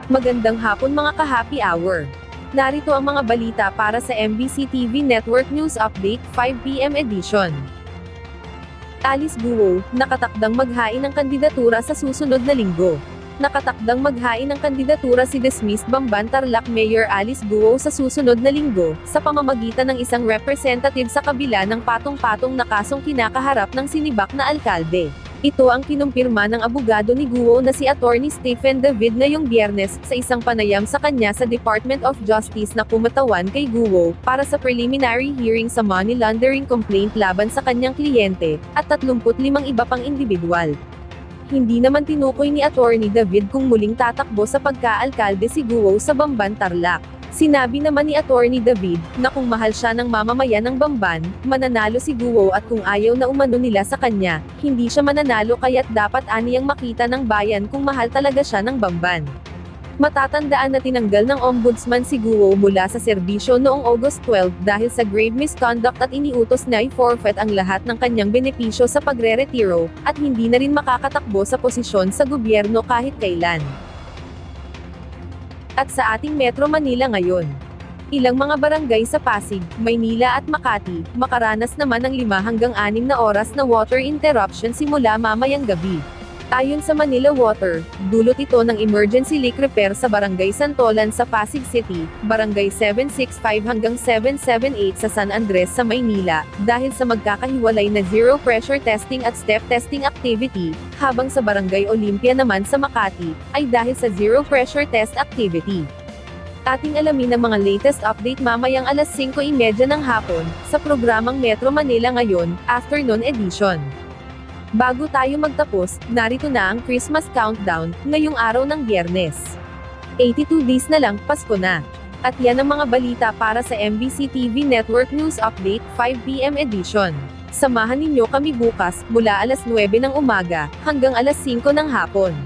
Magandang hapon mga ka-happy hour. Narito ang mga balita para sa MBC TV Network News Update 5 PM edition. Alice Guo, nakatakdang maghain ng kandidatura sa susunod na linggo. Nakatakdang maghain ng kandidatura si dismissed Bamban Tarlac Mayor Alice Guo sa susunod na linggo, sa pamamagitan ng isang representative sa kabila ng patong-patong na kasong kinakaharap ng sinibak na alkalde. Ito ang kinumpirma ng abogado ni Guo na si Attorney Stephen David ngayong Biyernes, sa isang panayam sa kanya sa Department of Justice na kumatawan kay Guo, para sa preliminary hearing sa money laundering complaint laban sa kanyang kliyente, at 35 iba pang individual. Hindi naman tinukoy ni Attorney David kung muling tatakbo sa pagka-alkalde si Guo sa Bamban Tarlac. Sinabi naman ni Attorney David, na kung mahal siya ng mamamayan ng Bamban, mananalo si Guo, at kung ayaw na umano nila sa kanya, hindi siya mananalo, kaya't dapat aniyang makita ng bayan kung mahal talaga siya ng Bamban. Matatandaan na tinanggal ng ombudsman si Guo mula sa serbisyo noong August 12 dahil sa grave misconduct, at iniutos na i-forfeit ang lahat ng kanyang benepisyo sa pagre-retiro, at hindi na rin makakatakbo sa posisyon sa gobyerno kahit kailan. At sa ating Metro Manila ngayon, ilang mga barangay sa Pasig, Maynila at Makati, makaranas naman ng 5 hanggang 6 na oras na water interruption simula mamayang gabi. Ayon sa Manila Water, dulot ito ng emergency leak repair sa Barangay Santolan sa Pasig City, Barangay 765 hanggang 778 sa San Andres sa Maynila, dahil sa magkakahiwalay na zero pressure testing at step testing activity, habang sa Barangay Olympia naman sa Makati, ay dahil sa zero pressure test activity. Ating alamin ang mga latest update mamayang alas 5:30 ng hapon, sa programang Metro Manila Ngayon, Afternoon Edition. Bago tayo magtapos, narito na ang Christmas countdown, ngayong araw ng Biyernes. 82 days na lang, Pasko na. At yan ang mga balita para sa MBC TV Network News Update 5 PM edition. Samahan ninyo kami bukas, mula alas 9 ng umaga, hanggang alas 5 ng hapon.